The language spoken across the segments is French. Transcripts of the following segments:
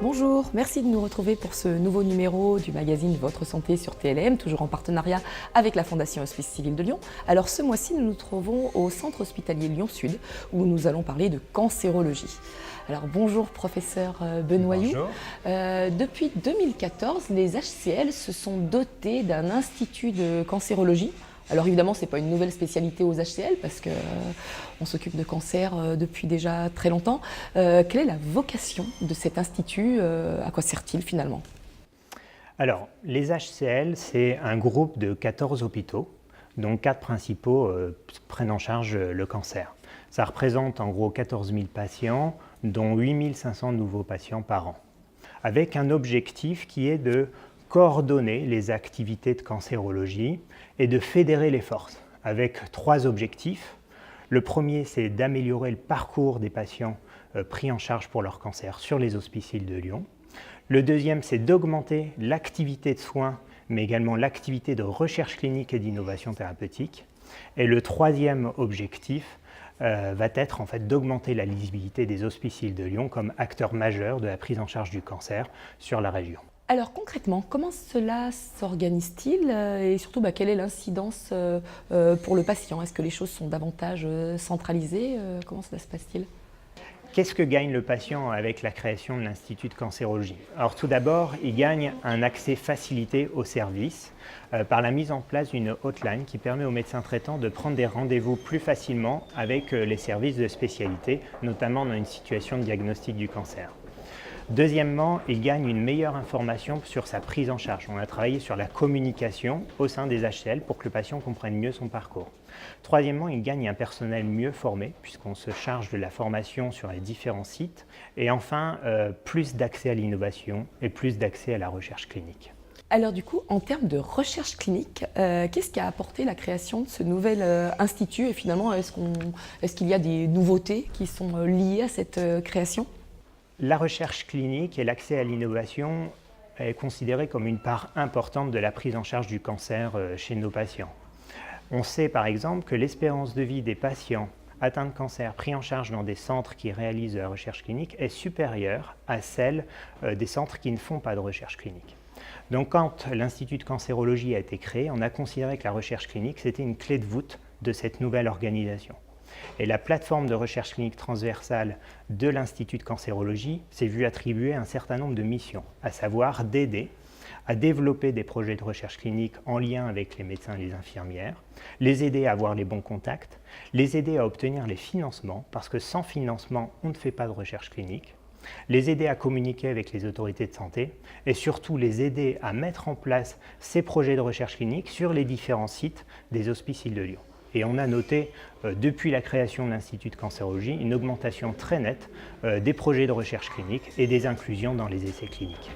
Bonjour, merci de nous retrouver pour ce nouveau numéro du magazine Votre Santé sur TLM, toujours en partenariat avec la Fondation Hospice Civil de Lyon. Alors ce mois-ci, nous nous trouvons au centre hospitalier Lyon-Sud où nous allons parler de cancérologie. Alors bonjour professeur Benoyou. Bonjour. Depuis 2014, les HCL se sont dotés d'un institut de cancérologie. Alors évidemment, ce n'est pas une nouvelle spécialité aux HCL parce qu'on s'occupe de cancer depuis déjà très longtemps. Quelle est la vocation de cet institut? À quoi sert-il finalement? Alors, les HCL, c'est un groupe de 14 hôpitaux, dont 4 principaux prennent en charge le cancer. Ça représente en gros 14 000 patients, dont 8 500 nouveaux patients par an, avec un objectif qui est de coordonner les activités de cancérologie et de fédérer les forces, avec 3 objectifs. Le premier, c'est d'améliorer le parcours des patients pris en charge pour leur cancer sur les hospices Île de Lyon. Le deuxième, c'est d'augmenter l'activité de soins, mais également l'activité de recherche clinique et d'innovation thérapeutique. Et le troisième objectif va être en fait d'augmenter la lisibilité des hospices Île de Lyon comme acteur majeur de la prise en charge du cancer sur la région. Alors concrètement, comment cela s'organise-t-il et surtout quelle est l'incidence pour le patient? Est-ce que les choses sont davantage centralisées? Comment cela se passe-t-il? Qu'est-ce que gagne le patient avec la création de l'Institut de cancérologie? Alors tout d'abord, il gagne un accès facilité aux services par la mise en place d'une hotline qui permet aux médecins traitants de prendre des rendez-vous plus facilement avec les services de spécialité, notamment dans une situation de diagnostic du cancer. Deuxièmement, il gagne une meilleure information sur sa prise en charge. On a travaillé sur la communication au sein des HCL pour que le patient comprenne mieux son parcours. Troisièmement, il gagne un personnel mieux formé puisqu'on se charge de la formation sur les différents sites. Et enfin, plus d'accès à l'innovation et plus d'accès à la recherche clinique. Alors du coup, en termes de recherche clinique, qu'est-ce qui a apporté la création de ce nouvel institut? Et finalement, est-ce qu'il y a des nouveautés qui sont liées à cette création? La recherche clinique et l'accès à l'innovation est considéré comme une part importante de la prise en charge du cancer chez nos patients. On sait par exemple que l'espérance de vie des patients atteints de cancer pris en charge dans des centres qui réalisent de la recherche clinique est supérieure à celle des centres qui ne font pas de recherche clinique. Donc quand l'Institut de cancérologie a été créé, on a considéré que la recherche clinique c'était une clé de voûte de cette nouvelle organisation. Et la plateforme de recherche clinique transversale de l'Institut de cancérologie s'est vue attribuer un certain nombre de missions, à savoir d'aider à développer des projets de recherche clinique en lien avec les médecins et les infirmières, les aider à avoir les bons contacts, les aider à obtenir les financements, parce que sans financement, on ne fait pas de recherche clinique, les aider à communiquer avec les autorités de santé et surtout les aider à mettre en place ces projets de recherche clinique sur les différents sites des hospices Île de Lyon. Et on a noté, depuis la création de l'Institut de cancérologie, une augmentation très nette des projets de recherche clinique et des inclusions dans les essais cliniques.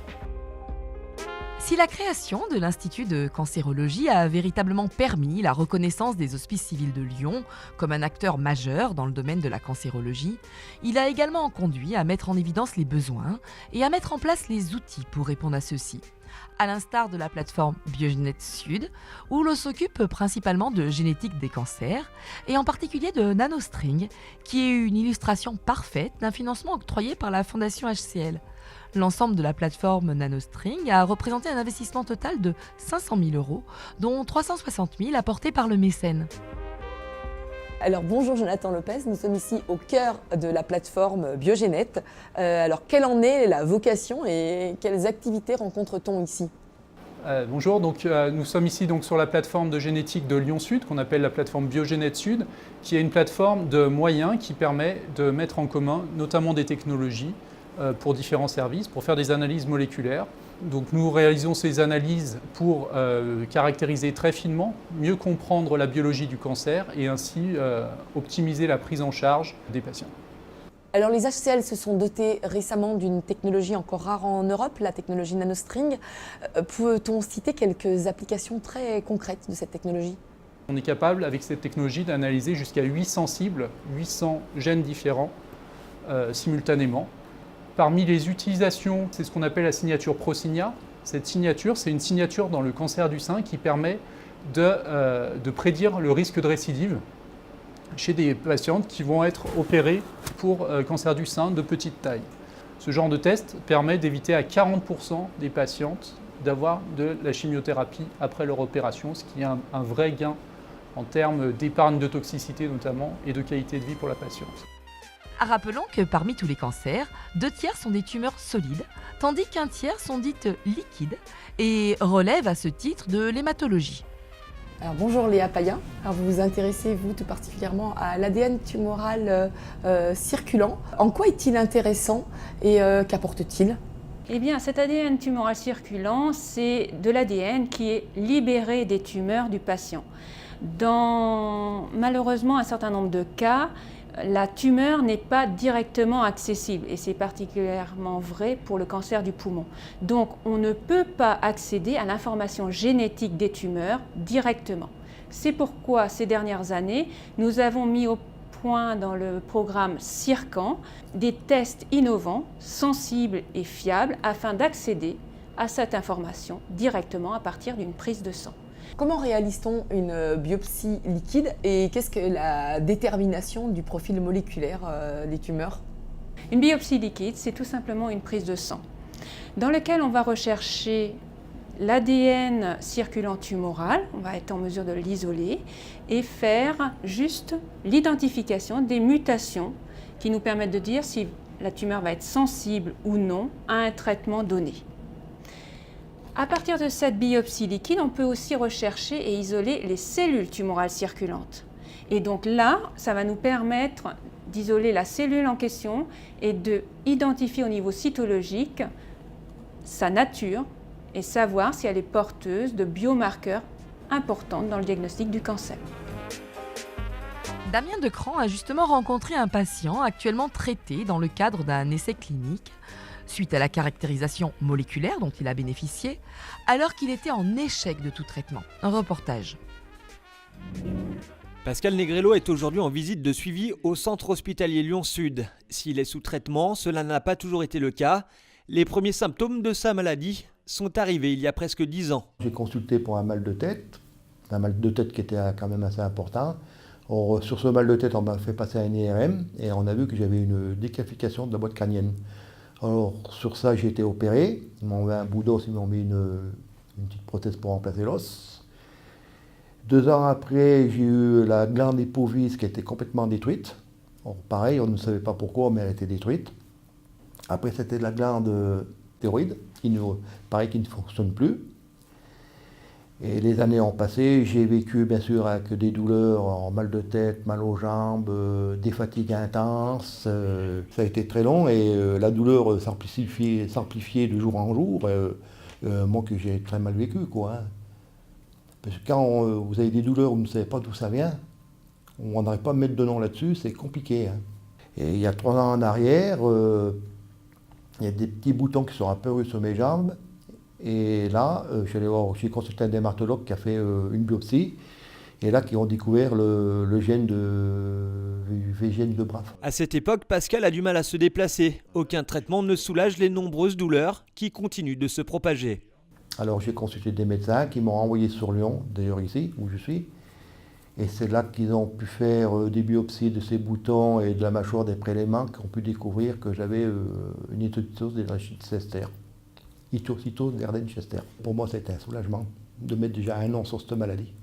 Si la création de l'Institut de cancérologie a véritablement permis la reconnaissance des Hospices Civils de Lyon comme un acteur majeur dans le domaine de la cancérologie, il a également conduit à mettre en évidence les besoins et à mettre en place les outils pour répondre à ceux-ci. À l'instar de la plateforme Biogénète Sud, où l'on s'occupe principalement de génétique des cancers, et en particulier de NanoString, qui est une illustration parfaite d'un financement octroyé par la Fondation HCL. L'ensemble de la plateforme NanoString a représenté un investissement total de 500 000 €, dont 360 000 apportés par le mécène. Alors bonjour Jonathan Lopez, nous sommes ici au cœur de la plateforme Biogénète. Alors quelle en est la vocation et quelles activités rencontre-t-on ici? Bonjour, nous sommes ici sur la plateforme de génétique de Lyon-Sud, qu'on appelle la plateforme Biogénète Sud, qui est une plateforme de moyens qui permet de mettre en commun notamment des technologies pour différents services, pour faire des analyses moléculaires. Donc nous réalisons ces analyses pour caractériser très finement, mieux comprendre la biologie du cancer et ainsi optimiser la prise en charge des patients. Alors les HCL se sont dotés récemment d'une technologie encore rare en Europe, la technologie NanoString. Peut-on citer quelques applications très concrètes de cette technologie? On est capable avec cette technologie d'analyser jusqu'à 800 cibles, 800 gènes différents simultanément. Parmi les utilisations, c'est ce qu'on appelle la signature ProSigna. Cette signature, c'est une signature dans le cancer du sein qui permet de prédire le risque de récidive chez des patientes qui vont être opérées pour cancer du sein de petite taille. Ce genre de test permet d'éviter à 40% des patientes d'avoir de la chimiothérapie après leur opération, ce qui est un vrai gain en termes d'épargne de toxicité notamment et de qualité de vie pour la patiente. Rappelons que parmi tous les cancers, 2/3 sont des tumeurs solides, tandis qu'un tiers sont dites liquides et relèvent à ce titre de l'hématologie. Alors, bonjour Léa Payen. Alors, vous vous intéressez, vous, tout particulièrement à l'ADN tumoral circulant. En quoi est-il intéressant et qu'apporte-t-il ? Eh bien, cet ADN tumoral circulant, c'est de l'ADN qui est libéré des tumeurs du patient. Dans malheureusement un certain nombre de cas, la tumeur n'est pas directement accessible et c'est particulièrement vrai pour le cancer du poumon. Donc on ne peut pas accéder à l'information génétique des tumeurs directement. C'est pourquoi ces dernières années, nous avons mis au point dans le programme CIRCAN des tests innovants, sensibles et fiables afin d'accéder à cette information directement à partir d'une prise de sang. Comment réalise-t-on une biopsie liquide et qu'est-ce que la détermination du profil moléculaire des tumeurs ? Une biopsie liquide, c'est tout simplement une prise de sang dans laquelle on va rechercher l'ADN circulant tumoral, on va être en mesure de l'isoler et faire juste l'identification des mutations qui nous permettent de dire si la tumeur va être sensible ou non à un traitement donné. À partir de cette biopsie liquide, on peut aussi rechercher et isoler les cellules tumorales circulantes. Et donc là, ça va nous permettre d'isoler la cellule en question et d'identifier au niveau cytologique sa nature et savoir si elle est porteuse de biomarqueurs importants dans le diagnostic du cancer. Damien Decran a justement rencontré un patient actuellement traité dans le cadre d'un essai clinique suite à la caractérisation moléculaire dont il a bénéficié, alors qu'il était en échec de tout traitement. Un reportage. Pascal Negrello est aujourd'hui en visite de suivi au centre hospitalier Lyon-Sud. S'il est sous traitement, cela n'a pas toujours été le cas. Les premiers symptômes de sa maladie sont arrivés il y a presque 10 ans. J'ai consulté pour un mal de tête qui était quand même assez important. Or, sur ce mal de tête, on m'a fait passer un IRM et on a vu que j'avais une décalcification de la boîte crânienne. Alors sur ça, j'ai été opéré, ils m'ont mis un bout d'os, ils m'ont mis une petite prothèse pour remplacer l'os. 2 ans après, j'ai eu la glande hypophyse qui était complètement détruite. Alors, pareil, on ne savait pas pourquoi, mais elle était détruite. Après, c'était la glande thyroïde, qui ne fonctionne plus. Et les années ont passé, j'ai vécu bien sûr avec des douleurs, en mal de tête, mal aux jambes, des fatigues intenses. Ça a été très long et la douleur s'amplifiait de jour en jour. Moi que j'ai très mal vécu, quoi. Hein. Parce que quand vous avez des douleurs, vous ne savez pas d'où ça vient, on n'arrive pas à mettre de nom là-dessus, c'est compliqué. Hein. Et il y a 3 ans en arrière, il y a des petits boutons qui sont apparus sur mes jambes. Et là, j'ai consulté un dermatologue qui a fait une biopsie, et là, qui ont découvert le gène de BRAF. À cette époque, Pascal a du mal à se déplacer. Aucun traitement ne soulage les nombreuses douleurs qui continuent de se propager. Alors j'ai consulté des médecins qui m'ont envoyé sur Lyon, d'ailleurs ici, où je suis. Et c'est là qu'ils ont pu faire des biopsies de ces boutons et de la mâchoire des prélèvements, qui ont pu découvrir que j'avais une histiocytose d'Erden-Chester. Histiocytose d'Erden-Chester. Pour moi, c'était un soulagement de mettre déjà un nom sur cette maladie.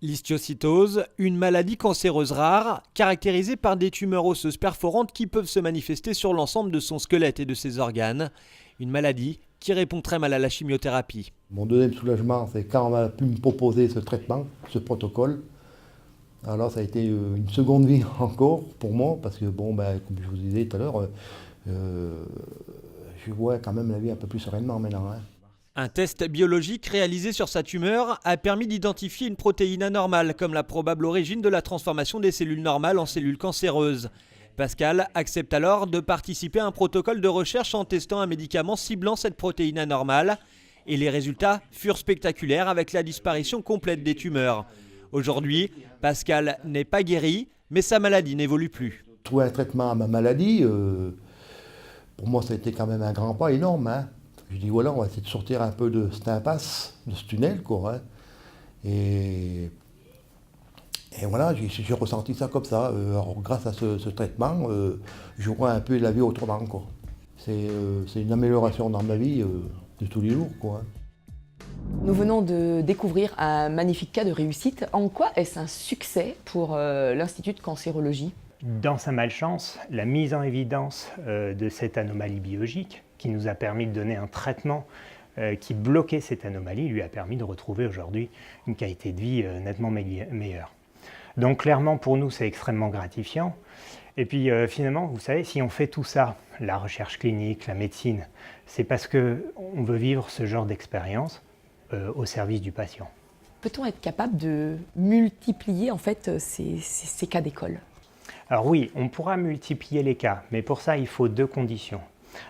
L'histiocytose, une maladie cancéreuse rare, caractérisée par des tumeurs osseuses perforantes qui peuvent se manifester sur l'ensemble de son squelette et de ses organes. Une maladie qui répond très mal à la chimiothérapie. Mon deuxième soulagement, c'est quand on a pu me proposer ce traitement, ce protocole. Alors ça a été une seconde vie encore pour moi, parce que bon, comme je vous disais tout à l'heure, je vois quand même la vie un peu plus sereinement maintenant. Hein. Un test biologique réalisé sur sa tumeur a permis d'identifier une protéine anormale comme la probable origine de la transformation des cellules normales en cellules cancéreuses. Pascal accepte alors de participer à un protocole de recherche en testant un médicament ciblant cette protéine anormale. Et les résultats furent spectaculaires avec la disparition complète des tumeurs. Aujourd'hui, Pascal n'est pas guéri, mais sa maladie n'évolue plus. Trouver un traitement à ma maladie, pour moi, ça a été quand même un grand pas énorme. Hein. Je dis voilà, on va essayer de sortir un peu de cette impasse, de ce tunnel, quoi. Hein. Et voilà, j'ai ressenti ça comme ça. Alors, grâce à ce traitement, je vois un peu la vie autrement, quoi. c'est une amélioration dans ma vie de tous les jours, quoi. Nous venons de découvrir un magnifique cas de réussite. En quoi est-ce un succès pour l'Institut de cancérologie ? Dans sa malchance, la mise en évidence de cette anomalie biologique, qui nous a permis de donner un traitement qui bloquait cette anomalie, lui a permis de retrouver aujourd'hui une qualité de vie nettement meilleure. Donc clairement, pour nous, c'est extrêmement gratifiant. Et puis finalement, vous savez, si on fait tout ça, la recherche clinique, la médecine, c'est parce qu'on veut vivre ce genre d'expérience au service du patient. Peut-on être capable de multiplier en fait ces cas d'école ? Alors oui, on pourra multiplier les cas, mais pour ça, il faut deux conditions.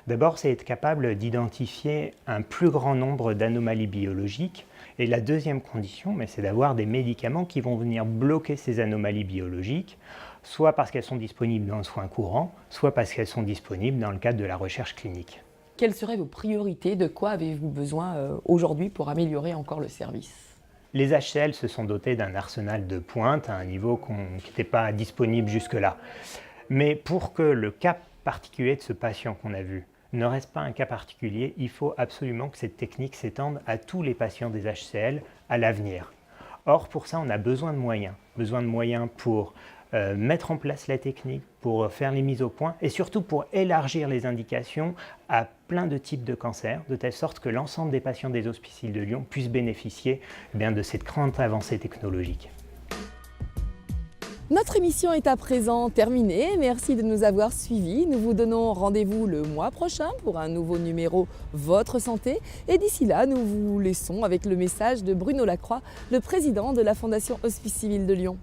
D'abord, c'est être capable d'identifier un plus grand nombre d'anomalies biologiques. Et la deuxième condition, c'est d'avoir des médicaments qui vont venir bloquer ces anomalies biologiques, soit parce qu'elles sont disponibles dans le soin courant, soit parce qu'elles sont disponibles dans le cadre de la recherche clinique. Quelles seraient vos priorités ? De quoi avez-vous besoin aujourd'hui pour améliorer encore le service ? Les HCL se sont dotés d'un arsenal de pointe à un niveau qui n'était pas disponible jusque-là. Mais pour que le cas particulier de ce patient qu'on a vu ne reste pas un cas particulier, il faut absolument que cette technique s'étende à tous les patients des HCL à l'avenir. Or, pour ça, on a besoin de moyens pour mettre en place la technique, pour faire les mises au point et surtout pour élargir les indications à plein de types de cancers, de telle sorte que l'ensemble des patients des Hospices Île de Lyon puissent bénéficier de cette grande avancée technologique. Notre émission est à présent terminée. Merci de nous avoir suivis. Nous vous donnons rendez-vous le mois prochain pour un nouveau numéro Votre Santé. Et d'ici là, nous vous laissons avec le message de Bruno Lacroix, le président de la Fondation Hospice Civil de Lyon.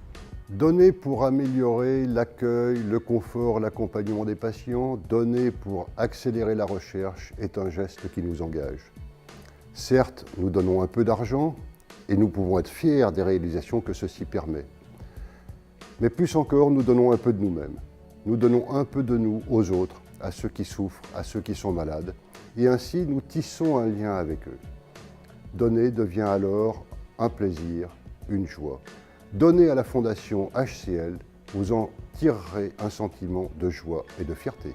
Donner pour améliorer l'accueil, le confort, l'accompagnement des patients, donner pour accélérer la recherche est un geste qui nous engage. Certes, nous donnons un peu d'argent et nous pouvons être fiers des réalisations que ceci permet. Mais plus encore, nous donnons un peu de nous-mêmes. Nous donnons un peu de nous aux autres, à ceux qui souffrent, à ceux qui sont malades, et ainsi nous tissons un lien avec eux. Donner devient alors un plaisir, une joie. Donnez à la Fondation HCL, vous en tirerez un sentiment de joie et de fierté.